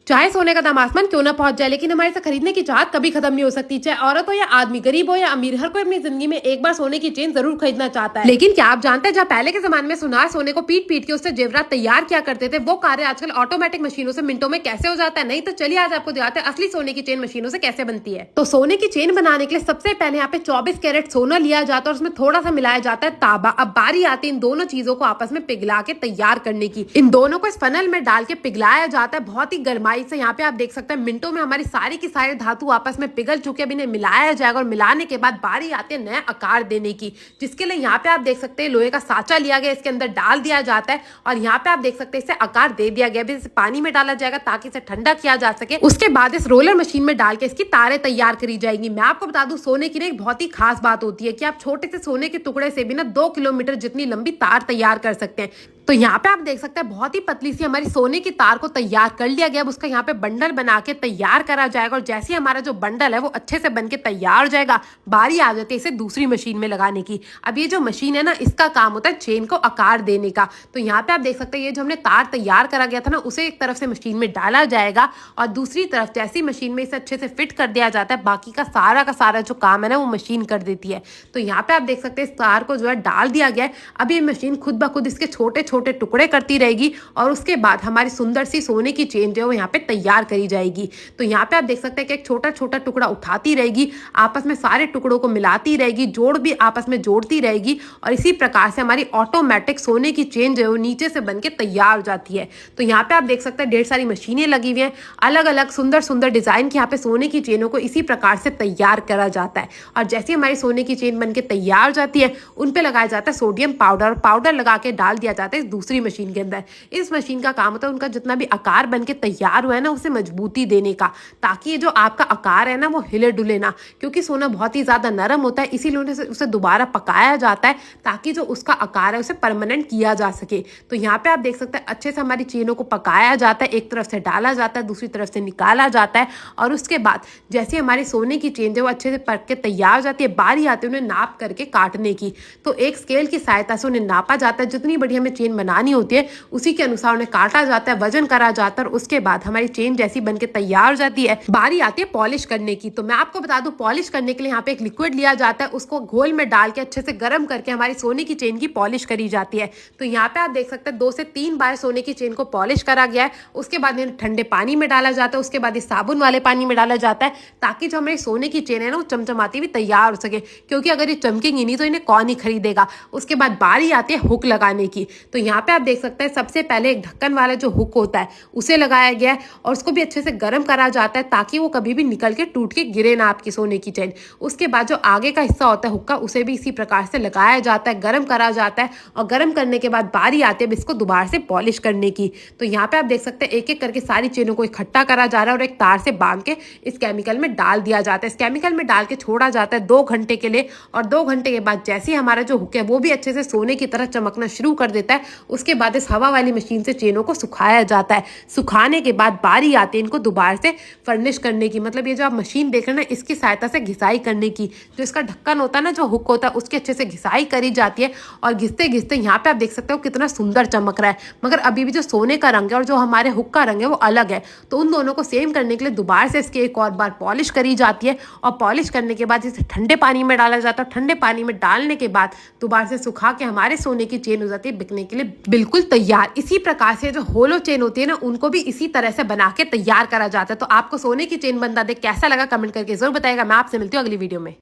चाहे सोने का दाम आसमान क्यों ना पहुंच जाए, लेकिन हमारे से खरीदने की चाहत कभी खत्म नहीं हो सकती। चाहे औरत हो या आदमी, गरीब हो या अमीर, हर कोई अपनी जिंदगी में एक बार सोने की चेन जरूर खरीदना चाहता है। लेकिन क्या आप जानते हैं, जहाँ पहले के जमाने में सुनार सोने को पीट पीट के उससे जेवरात तैयार किया करते थे, वो कार्य आजकल ऑटोमेटिक मशीनों से मिनटों में कैसे हो जाता है? नहीं तो चलिए आज आपको दिखाते हैं असली सोने की चेन मशीनों से कैसे बनती है। तो सोने की चेन बनाने के लिए सबसे पहले यहाँ पे 24 कैरेट सोना लिया जाता है और उसमें थोड़ा सा मिलाया जाता है तांबा। अब बारी आती है इन दोनों चीजों को आपस में पिघला के तैयार करने की। इन दोनों को इस फनल में डाल के पिघलाया जाता है बहुत ही गरमाई से। यहाँ पे आप देख सकते हैं मिनटों में हमारी सारी की सारी धातु आपस में पिघल चुके, अब इन्हें मिलाया जाएगा और मिलाने के बाद बारी आती है नया आकार देने की, जिसके लिए यहाँ पे आप देख सकते हैं लोहे का साचा लिया गया, इसके अंदर डाल दिया जाता है और यहाँ पे आप देख सकते हैं इसे आकार दे दिया गया। इसे पानी में डाला जाएगा ताकि इसे ठंडा किया जा सके। उसके बाद इस रोलर मशीन में डाल के इसकी तारें तैयार करी जाएंगी। मैं आपको बता दूं, सोने की एक बहुत ही खास बात होती है कि आप छोटे से सोने के टुकड़े से भी ना 2 किलोमीटर जितनी लंबी तार तैयार कर सकते हैं। तो यहाँ पे आप देख सकते हैं बहुत ही पतली सी हमारी सोने की तार को तैयार कर लिया गया। अब उसका यहाँ पे बंडल बना के तैयार करा जाएगा और जैसे ही हमारा जो बंडल है वो अच्छे से बन के तैयार हो जाएगा, बारी आ जाती है इसे दूसरी मशीन में लगाने की। अब ये जो मशीन है ना, इसका काम होता है चेन को आकार देने का। तो यहाँ पे आप देख सकते हैं ये जो हमने तार तैयार करा गया था ना, उसे एक तरफ से मशीन में डाला जाएगा और दूसरी तरफ जैसी मशीन में इसे अच्छे से फिट कर दिया जाता है, बाकी का सारा जो काम है ना वो मशीन कर देती है। तो यहाँ पे आप देख सकते हैं इस तार को जो है डाल दिया गया है। अब ये मशीन खुद ब खुद इसके छोटे छोटे टुकड़े करती रहेगी और उसके बाद हमारी सुंदर सी सोने की चेन जो है वो यहाँ पे तैयार करी जाएगी। तो यहाँ पे आप देख सकते हैं कि एक छोटा छोटा टुकड़ा उठाती रहेगी, आपस में सारे टुकड़ों को मिलाती रहेगी, जोड़ भी आपस में जोड़ती रहेगी और इसी प्रकार से हमारी ऑटोमेटिक सोने की चेन जो है वो नीचे से बन के तैयार हो जाती है। तो यहाँ पे आप देख सकते हैं ढेर सारी मशीनें लगी हुई हैं, अलग अलग सुंदर सुंदर डिजाइन की। यहाँ पे सोने की चेनों को इसी प्रकार से तैयार करा जाता है और जैसे हमारी सोने की चेन बन के तैयार हो जाती है, उन पे लगाया जाता है सोडियम पाउडर। पाउडर लगा के डाल दिया जाता है इस दूसरी मशीन के अंदर। इस मशीन का काम होता है उनका जितना भी आकार बन के तैयार हुआ है ना, उसे मजबूती देने का, ताकि ये जो आपका आकार है ना वो हिले डुले ना। क्योंकि सोना बहुत ही ज्यादा नरम होता है, इसीलिए उसे दोबारा पकाया जाता है ताकि जो उसका आकार है उसे परमानेंट किया जा सके। तो यहाँ पे आप देख सकते हैं अच्छे से हमारी चेनों को पकाया जाता है, एक तरफ से डाला जाता है, दूसरी तरफ से निकाला जाता है और उसके बाद जैसे हमारी सोने की चेन जो वो अच्छे से पक के तैयार हो जाती है, बारी आती है उन्हें नाप करके काटने की। तो एक स्केल की सहायता से उन्हें नापा जाता है, जितनी बड़ी हमें चेन बनानी होती है उसी के अनुसार उन्हें काटा जाता है, वजन करा जाता है और उसके बाद हमारी चेन जैसी बनके तैयार हो जाती है, बारी आती है पॉलिश करने की। तो मैं आपको बता दूं, पॉलिश करने के लिए यहाँ पे एक लिक्विड लिया जाता है, उसको घोल में डाल के अच्छे से गर्म करके हमारी सोने की चेन की पॉलिश करी जाती है। तो यहाँ पे आप देख सकते हैं 2 से 3 बार सोने की चेन को पॉलिश करा गया है। उसके बाद इन्हें ठंडे पानी में डाला जाता है, उसके बाद इस साबुन वाले पानी में डाला जाता है ताकि जो हमारी सोने की चेन है ना वो चमचमाती हुई तैयार हो सके, क्योंकि अगर ये चमकेंगी नहीं तो इन्हें कौन ही खरीदेगा। उसके बाद बारी आती है हुक लगाने की। तो यहाँ पे आप देख सकते हैं सबसे पहले एक ढक्कन वाला जो हुक होता है उसे लगाया गया है और उसको भी अच्छे से गर्म करा जाता है ताकि वो कभी भी निकल के टूट के गिरे ना आपकी सोने की चेन। उसके बाद जो आगे का हिस्सा होता है हुक का, उसे भी इसी प्रकार से लगाया जाता है, गर्म करा जाता है और गर्म करने के बाद बारी आती है इसको दोबारा से पॉलिश करने की। तो यहाँ पे आप देख सकते हैं एक एक करके सारी चेनों को इकट्ठा करा जा रहा है और एक तार से बांध के इस केमिकल में डाल दिया जाता है। इस केमिकल में डाल के छोड़ा जाता है 2 घंटे के लिए और 2 घंटे के बाद जैसे ही हमारा जो हुक है वो भी अच्छे से सोने की तरह चमकना शुरू कर देता है, उसके बाद इस हवा वाली मशीन से चेनों को सुखाया जाता है। सुखाने के बाद बारी आती है इनको दोबारा से फर्निश करने की, मतलब ये जो आप मशीन देख रहे हैं ना, इसकी सहायता से घिसाई करने की। जो इसका ढक्कन होता है ना, जो हुक होता है, उसकी अच्छे से घिसाई करी जाती है और घिसते घिसते यहाँ पे आप देख सकते हो कितना सुंदर चमक रहा है। मगर अभी भी जो सोने का रंग है और जो हमारे हुक का रंग है वो अलग है। तो उन दोनों को सेम करने के लिए दोबारा से इसकी एक और बार पॉलिश करी जाती है और पॉलिश करने के बाद इसे ठंडे पानी में डाला जाता है। ठंडे पानी में डालने के बाद दोबारा से सुखा के हमारे सोने की चेन हो जाती है बिकने के लिए बिल्कुल तैयार। इसी प्रकार से जो होलो चेन होती है ना, उनको भी इसी तरह से बना के तैयार करा जाता है। तो आपको सोने की चेन बनता देख कैसा लगा कमेंट करके जरूर बताएगा। मैं आपसे मिलती हूँ अगली वीडियो में।